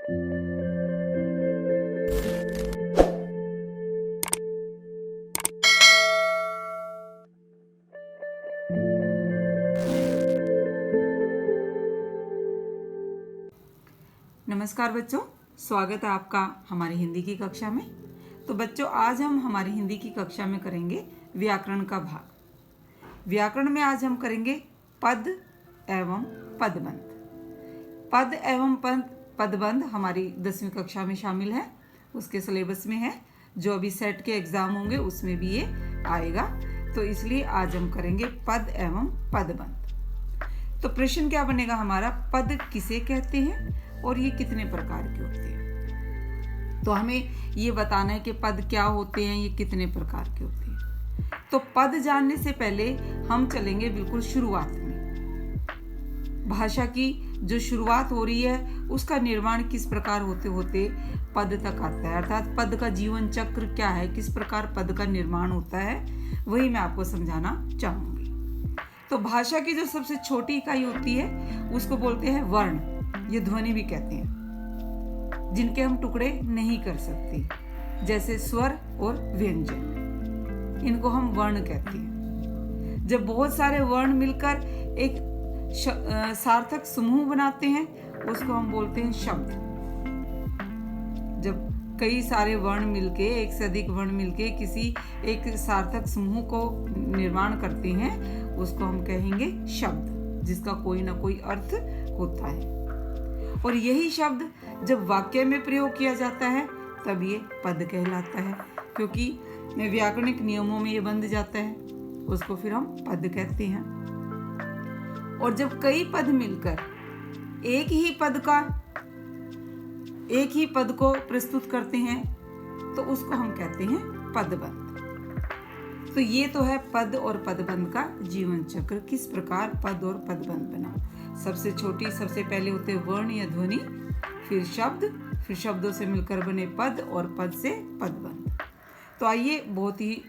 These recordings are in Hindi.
नमस्कार बच्चों, स्वागत है आपका हमारी हिंदी की कक्षा में। तो बच्चों, आज हम हमारी हिंदी की कक्षा में करेंगे व्याकरण का भाग। व्याकरण में आज हम करेंगे पद एवं पदबंध। पद एवं पदबंध हमारी 10वीं कक्षा में शामिल है, उसके सिलेबस में है। जो अभी सेट के एग्जाम होंगे उसमें भी ये आएगा, तो इसलिए आज हम करेंगे पद एवं पदबंध। तो प्रश्न क्या बनेगा हमारा, पद किसे कहते हैं और ये कितने प्रकार के होते हैं। तो हमें ये बताना है कि पद क्या होते हैं, ये कितने प्रकार के होते हैं। तो पद जानने से पहले हम चलेंगे बिल्कुल शुरुआत में। भाषा की जो शुरुआत हो रही है उसका निर्माण किस प्रकार होते होते पद तक आता है, अर्थात पद का जीवन चक्र क्या है, किस प्रकार पद का निर्माण होता है, वही मैं आपको समझाना चाहूंगी। तो भाषा की जो सबसे छोटी इकाई होती है उसको बोलते हैं वर्ण, ये ध्वनि भी कहते हैं, जिनके हम टुकड़े नहीं कर सकते, जैसे स्वर और व्यंजन, इनको हम वर्ण कहते हैं। जब बहुत सारे वर्ण मिलकर एक सार्थक समूह बनाते हैं उसको हम बोलते हैं शब्द। जब कई सारे वर्ण मिलके, एक से अधिक वर्ण मिलके किसी एक सार्थक समूह को निर्माण करते हैं उसको हम कहेंगे शब्द, जिसका कोई ना कोई अर्थ होता है। और यही शब्द जब वाक्य में प्रयोग किया जाता है तब ये पद कहलाता है, क्योंकि व्याकरणिक नियमों में ये बंध जाता है, उसको फिर हम पद कहते हैं। और जब कई पद मिलकर एक ही पद को प्रस्तुत करते हैं तो उसको हम कहते हैं पदबंध। तो ये तो है पद और पदबंध का जीवन चक्र, किस प्रकार पद और पदबंध बना। सबसे पहले होते वर्ण या ध्वनि, फिर शब्द, फिर शब्दों से मिलकर बने पद और पद से पदबंध। तो आइए बहुत ही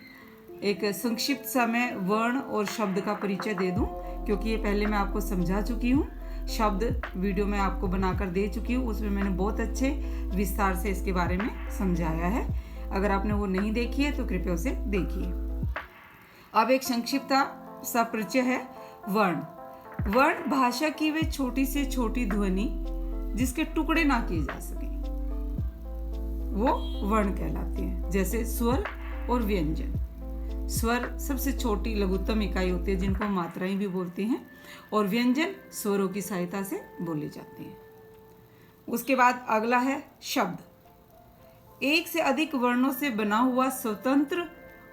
एक संक्षिप्त सा मैं वर्ण और शब्द का परिचय दे दूं, क्योंकि ये पहले मैं आपको समझा चुकी हूँ। शब्द वीडियो में आपको बनाकर दे चुकी हूँ, उसमें मैंने बहुत अच्छे विस्तार से इसके बारे में समझाया है। अगर आपने वो नहीं देखी है तो कृपया उसे देखिए। अब एक संक्षिप्त सा परिचय है वर्ण। वर्ण भाषा की वे छोटी से छोटी ध्वनि जिसके टुकड़े ना किए जा सके, वो वर्ण कहलाते हैं। जैसे स्वर और व्यंजन। स्वर सबसे छोटी लघुत्तम इकाई होती है, जिनको मात्राएं भी बोलते हैं, और व्यंजन स्वरों की सहायता से बोले जाते हैं। उसके बाद अगला है शब्द। एक से अधिक वर्णों से बना हुआ स्वतंत्र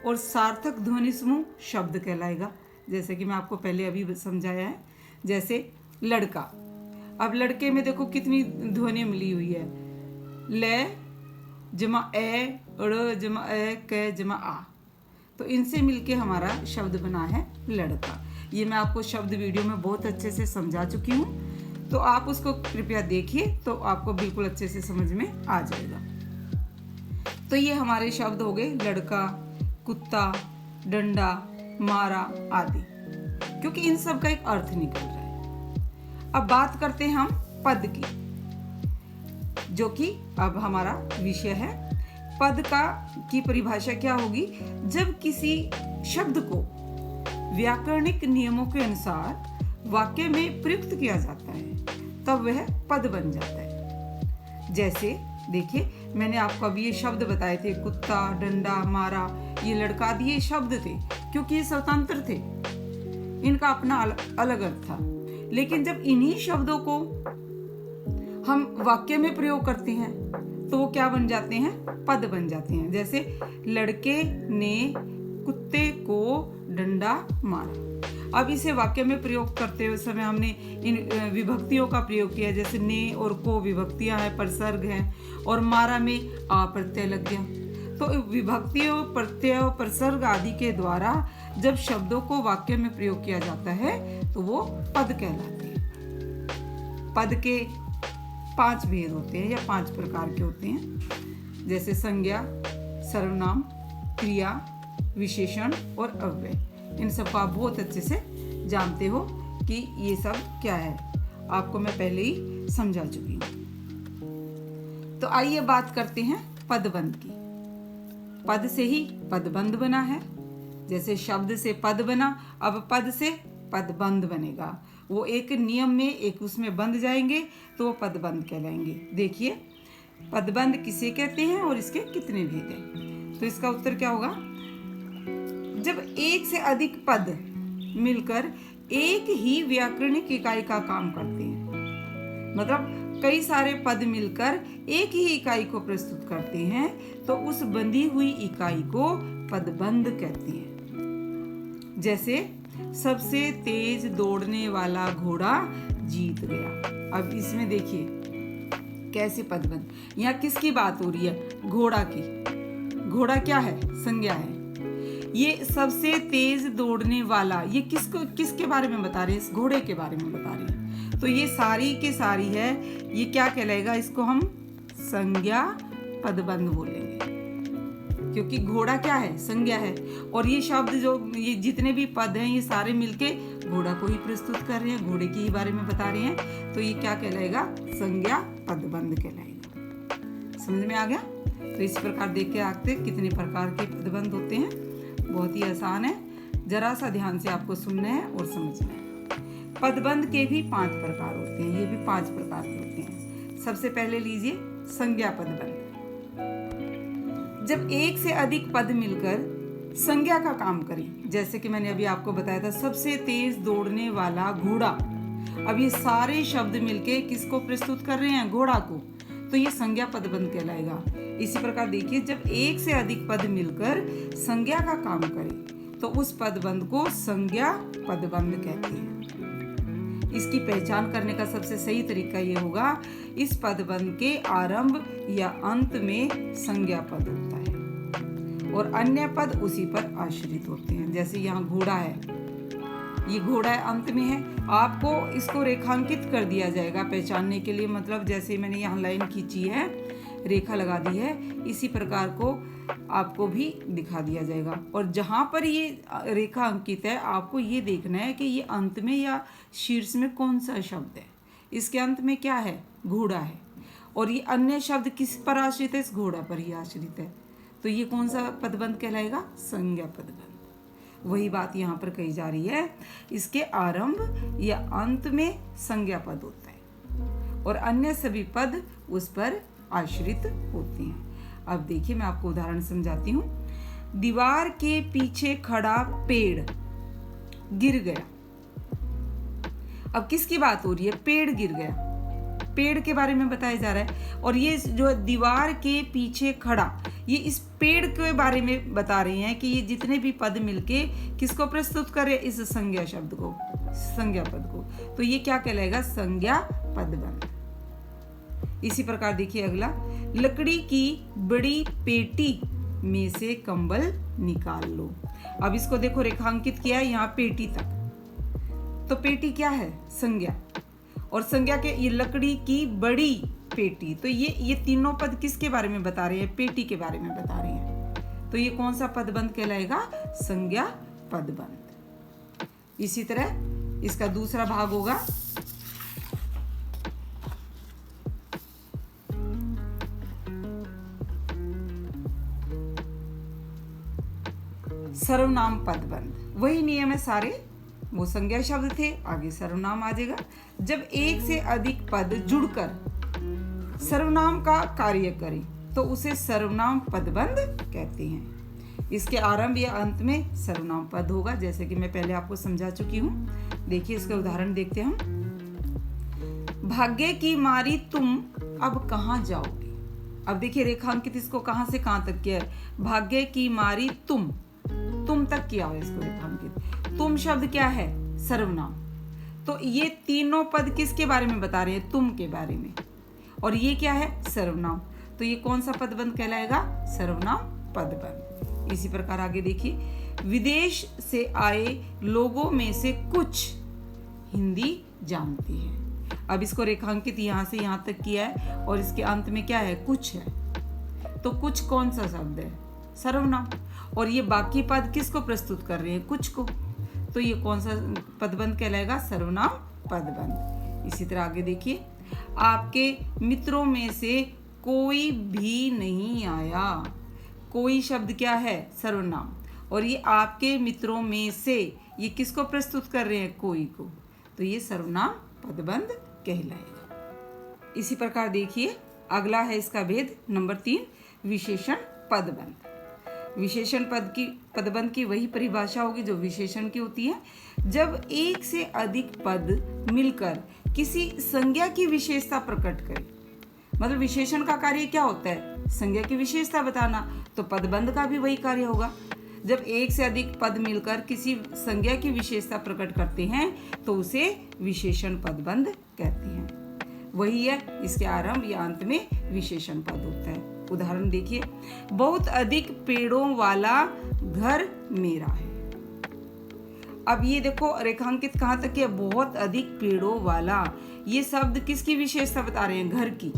और सार्थक ध्वनि समूह शब्द कहलाएगा, जैसे कि मैं आपको पहले अभी समझाया है। जैसे लड़का, अब लड़के में देखो कितनी ध्वनि मिली हुई है, ल जमा ए, ड़ जमा ए, क जमा आ, तो इनसे मिलके हमारा शब्द बना है लड़का। ये मैं आपको शब्द वीडियो में बहुत अच्छे से समझा चुकी हूँ, तो आप उसको कृपया देखिए, तो आपको बिल्कुल अच्छे से समझ में आ जाएगा। तो ये हमारे शब्द हो गए लड़का, कुत्ता, डंडा, मारा आदि, क्योंकि इन सब का एक अर्थ निकल रहा है। अब बात करते हैं हम पद की, जो कि अब हमारा विषय है। पद की परिभाषा क्या होगी, जब किसी शब्द को व्याकरणिक नियमों के अनुसार वाक्य में प्रयुक्त किया जाता है तब वह पद बन जाता है। जैसे देखिए, मैंने आपको अभी ये शब्द बताए थे, कुत्ता, डंडा, मारा, ये लड़का आदि, ये शब्द थे क्योंकि ये स्वतंत्र थे, इनका अपना अलग अर्थ था। लेकिन जब इन्हीं शब्दों को हम वाक्य में प्रयोग करते हैं तो वो क्या बन जाते हैं, पद बन जाते हैं। जैसे लड़के ने कुत्ते को डंडा मारा। अब इसे वाक्य में प्रयोग करते हुए समय हमने इन विभक्तियों का प्रयोग किया, जैसे ने और को विभक्तियां हैं, परसर्ग हैं, और मारा में आ प्रत्यय लग गया। तो विभक्तियों, प्रत्यय, परसर्ग आदि के द्वारा जब शब्दों को वाक्य में प्रयोग किया जाता है तो वो पद कहलाते हैं। पद के 5 भेद होते हैं या 5 प्रकार के होते हैं, जैसे संज्ञा, सर्वनाम, क्रिया, विशेषण और अव्यय। इन सबको आप बहुत अच्छे से जानते हो कि ये सब क्या है, आपको मैं पहले ही समझा चुकी हूँ। तो आइए बात करते हैं पदबंध की। पद से ही पदबंध बना है, जैसे शब्द से पद बना, अब पद से पदबंध बनेगा। वो एक नियम में, एक उसमें बंध जाएंगे तो वो पदबंध कहलाएंगे। देखिए पदबंध किसे कहते हैं और इसके कितने भेद हैं। तो इसका उत्तर क्या होगा, जब एक से अधिक पद मिलकर एक ही व्याकरणिक इकाई का काम करते हैं, मतलब कई सारे पद मिलकर एक ही इकाई को प्रस्तुत करते हैं, तो उस बंधी हुई इकाई को पदबंध कहते हैं। जैसे सबसे तेज दौड़ने वाला घोड़ा जीत गया। अब इसमें देखिए कैसे पदबंध, यहाँ किसकी बात हो रही है, घोड़ा की। घोड़ा क्या है, संज्ञा है। ये सबसे तेज दौड़ने वाला, ये किसके बारे में बता रहे हैं, इस घोड़े के बारे में बता रहे हैं। तो ये सारी के सारी है, ये क्या कहलाएगा, इसको हम संज्ञा पदबंध बोलेंगे, क्योंकि घोड़ा क्या है, संज्ञा है। और ये शब्द जो ये जितने भी पद हैं ये सारे मिलके घोड़ा को ही प्रस्तुत कर रहे हैं, घोड़े के ही बारे में बता रहे हैं। तो ये क्या कहलाएगा, संज्ञा पदबंध कहलाएगा। समझ में आ गया। तो इस प्रकार देख के आते कितने प्रकार के पदबंध होते हैं, बहुत ही आसान है, जरा सा ध्यान से आपको सुनना है और समझना है। पदबंध के भी 5 प्रकार होते हैं, ये भी 5 प्रकार के होते हैं। सबसे पहले लीजिए संज्ञा पदबंध। जब एक से अधिक पद मिलकर संज्ञा का काम करें, जैसे कि मैंने अभी आपको बताया था सबसे तेज दौड़ने वाला घोड़ा, अब ये सारे शब्द मिलके किसको प्रस्तुत कर रहे हैं, घोड़ा को, तो ये संज्ञा पदबंध कहलाएगा। इसी प्रकार देखिए जब एक से अधिक पद मिलकर संज्ञा का काम करें तो उस पदबंध को संज्ञा पदबंध कहते हैं। इसकी पहचान करने का सबसे सही तरीका ये होगा, इस पदबंध के आरंभ या अंत में संज्ञा पद होता है और अन्य पद उसी पर आश्रित होते हैं। जैसे यहाँ घोड़ा है, ये घोड़ा है, अंत में है, आपको इसको रेखांकित कर दिया जाएगा पहचानने के लिए। मतलब जैसे मैंने यहाँ लाइन खींची है, रेखा लगा दी है, इसी प्रकार को आपको भी दिखा दिया जाएगा। और जहाँ पर ये रेखा अंकित है आपको ये देखना है कि ये अंत में या शीर्ष में कौन सा शब्द है। इसके अंत में क्या है, घोड़ा है, और ये अन्य शब्द किस पर आश्रित है, इस घोड़ा पर ही आश्रित है। तो ये कौन सा पदबंध कहलाएगा, संज्ञा पदबंध। वही बात यहाँ पर कही जा रही है, इसके आरंभ या अंत में संज्ञा पद होता है और अन्य सभी पद उस पर आश्रित होते हैं। अब देखिए मैं आपको उदाहरण समझाती हूँ। दीवार के पीछे खड़ा पेड़ गिर गया। अब किसकी बात हो रही है, पेड़ गिर गया, पेड़ के बारे में बताया जा रहा है। और ये जो दीवार के पीछे खड़ा, ये इस पेड़ के बारे में बता रहे हैं कि ये जितने भी पद मिलके किसको प्रस्तुत करे, इस संज्ञा शब्द को, संज्ञा पद को। तो ये क्या कहलाएगा, संज्ञा पदबंध। इसी प्रकार देखिए अगला, लकड़ी की बड़ी पेटी में से कंबल निकाल लो। अब इसको देखो रेखांकित किया है यहाँ पेटी तक, तो पेटी क्या है, संज्ञा, और संज्ञा के ये लकड़ी की बड़ी पेटी, तो ये तीनों पद किसके बारे में बता रहे हैं, पेटी के बारे में बता रहे हैं। तो ये कौन सा पदबंध कहलाएगा, संज्ञा पदबंध। इसी तरह इसका दूसरा भाग होगा सर्वनाम पदबंध। वही नियम है सारे, वो संज्ञा शब्द थे, आगे सर्वनाम आ जाएगा। जब एक से अधिक पद जुड़कर सर्वनाम का कार्य करें तो उसे सर्वनाम पदबंध कहते हैं। इसके आरंभ या अंत में सर्वनाम पद होगा, जैसे कि मैं पहले आपको समझा चुकी हूँ। देखिए इसका उदाहरण देखते हैं हम। भाग्य की मारी तुम अब कहाँ जाओगे। अब देखिए रेखांकित इसको कहाँ से कहाँ तक किया है, भाग्य की मारी तुम तक किया हुआ इसको रेखांकित। तुम शब्द क्या है, सर्वनाम। तो ये तीनों पद किसके बारे में बता रहे हैं, तुम के बारे में, और ये क्या है, सर्वनाम। तो ये कौन सा पदबंध कहलाएगा, सर्वनाम पदबंध। इसी प्रकार आगे देखिए, विदेश से आए लोगों में से कुछ हिंदी जानते हैं। अब इसको रेखांकित यहाँ से यहाँ तक किया है और इसके अंत में क्या है, कुछ है। तो कुछ कौन सा शब्द है, सर्वनाम, और ये बाकी पद किसको प्रस्तुत कर रहे हैं, कुछ को। तो ये कौन सा पदबंध कहलाएगा, सर्वनाम पदबंध। इसी तरह आगे देखिए, आपके मित्रों में से कोई भी नहीं आया। कोई शब्द क्या है? सर्वनाम। और ये आपके मित्रों में से, ये किसको प्रस्तुत कर रहे हैं? कोई को। तो ये सर्वनाम पदबंध कहलाएगा। इसी प्रकार देखिए अगला है इसका भेद नंबर 3, विशेषण पदबंध। विशेषण पदबंध की वही परिभाषा होगी जो विशेषण की होती है। जब एक से अधिक पद मिलकर किसी संज्ञा की विशेषता प्रकट करे, मतलब विशेषण का कार्य क्या होता है? संज्ञा की विशेषता बताना। तो पदबंध का भी वही कार्य होगा। जब एक से अधिक पद मिलकर किसी संज्ञा की विशेषता प्रकट करते हैं तो उसे विशेषण पदबंध कहते हैं। वही है, इसके आरंभ या अंत में विशेषण पद होता है। उदाहरण देखिए, बहुत अधिक पेड़ों वाला घर मेरा है। अब ये देखो रेखांकित कहाँ तक है? बहुत अधिक पेड़ों वाला। ये शब्द किसकी विशेषता बता रहे हैं? घर की।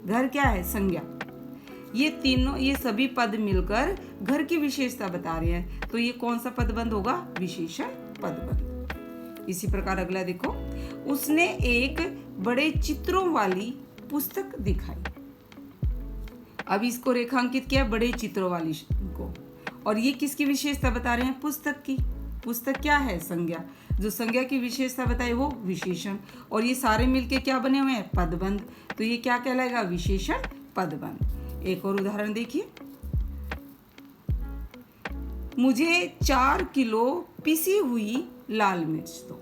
घर क्या है? संज्ञा। ये सभी पद मिलकर घर की विशेषता बता रहे हैं। तो ये कौन सा पदबंध होगा? विशेषण पदबंध। इसी प्रकार अगला देखो, उसने एक बड़े चित्रों वाली पुस्तक दिखाई। अब इसको रेखांकित किया बड़े चित्रों वाली को, और ये किसकी विशेषता बता रहे हैं? पुस्तक की। पुस्तक क्या है? संज्ञा। जो संज्ञा की विशेषता बताए वो विशेषण, और ये सारे मिलके क्या बने हुए हैं? पदबंध। तो ये क्या कहलाएगा? विशेषण पदबंध। एक और उदाहरण देखिए, मुझे 4 किलो पिसी हुई लाल मिर्च दो।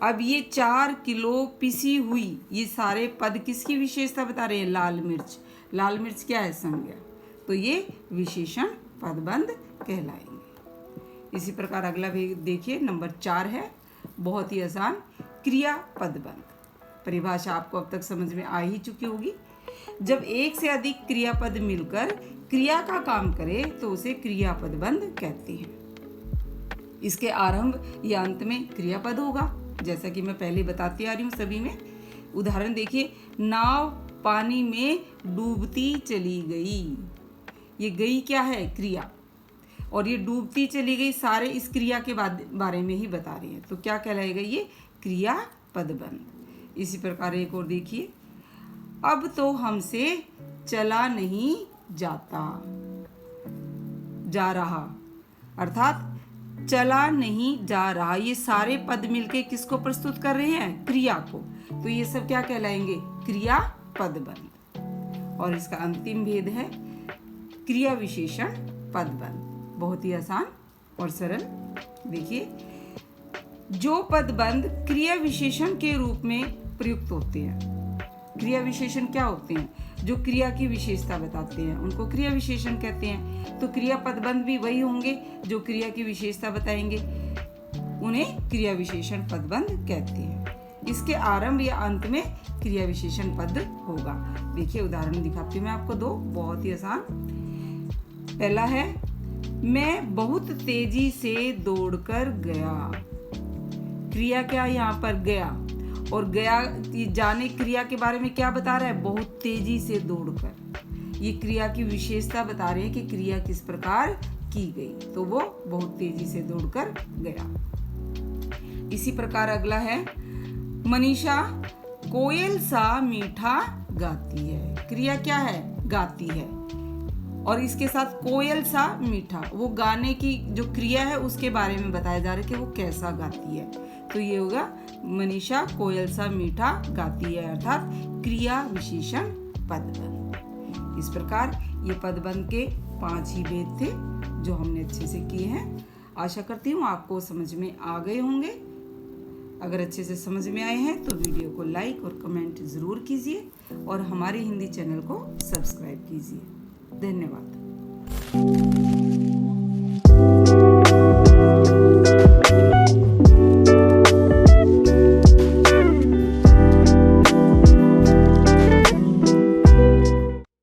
अब ये 4 किलो पिसी हुई, ये सारे पद किसकी विशेषता बता रहे हैं? लाल मिर्च। लाल मिर्च क्या है? संज्ञा। तो ये विशेषण पदबंध कहलाएंगे। इसी प्रकार अगला भी देखिए नंबर 4 है, बहुत ही आसान, क्रिया पदबंध। परिभाषा आपको अब तक समझ में आ ही चुकी होगी। जब एक से अधिक क्रियापद मिलकर क्रिया का काम करे तो उसे क्रियापदबंध कहते हैं। इसके आरंभ या अंत में क्रियापद होगा, जैसा कि मैं पहले बताती आ रही हूँ सभी में। उदाहरण देखिए, नाव पानी में डूबती चली गई। ये गई क्या है? क्रिया। और ये डूबती चली गई, सारे इस क्रिया के बारे में ही बता रही है। तो क्या कहलाएगा? ये क्रिया पदबंध। इसी प्रकार एक और देखिए, अब तो हमसे चला नहीं जाता, जा रहा, अर्थात चला नहीं जा रहा। ये सारे पद मिलके किसको प्रस्तुत कर रहे हैं? क्रिया को। तो ये सब क्या कहलाएंगे? क्रिया पदबंध। और इसका अंतिम भेद है क्रिया विशेषण पदबंध। बहुत ही आसान और सरल। देखिए, जो पदबंध क्रिया विशेषण के रूप में प्रयुक्त होते हैं। क्रिया विशेषण क्या होते हैं? जो क्रिया की विशेषता बताते हैं उनको क्रिया विशेषण कहते हैं। तो क्रिया पदबंध भी वही होंगे जो क्रिया की विशेषता बताएंगे, उन्हें क्रिया विशेषण पदबंध कहते हैं। इसके आरंभ या अंत में क्रिया विशेषण पद होगा। देखिए उदाहरण दिखाती हूँ मैं आपको दो, बहुत ही आसान। पहला है, मैं बहुत तेजी से दौड़कर गया। क्रिया क्या है यहाँ पर? गया। और गया जाने क्रिया के बारे में क्या बता रहा है? बहुत तेजी से दौड़कर। ये क्रिया की विशेषता बता रहे हैं कि क्रिया किस प्रकार की गई। तो वो बहुत तेजी से दौड़कर गया। इसी प्रकार अगला है, मनीषा कोयल सा मीठा गाती है। क्रिया क्या है? गाती है। और इसके साथ कोयल सा मीठा, वो गाने की जो क्रिया है उसके बारे में बताया जा रहा है कि वो कैसा गाती है। तो ये होगा, मनीषा कोयल सा मीठा गाती है, अर्थात क्रिया विशेषण पदबंध। इस प्रकार ये पदबंध के 5 ही भेद थे जो हमने अच्छे से किए हैं। आशा करती हूँ आपको समझ में आ गए होंगे। अगर अच्छे से समझ में आए हैं तो वीडियो को लाइक और कमेंट ज़रूर कीजिए और हमारे हिंदी चैनल को सब्सक्राइब कीजिए। धन्यवाद।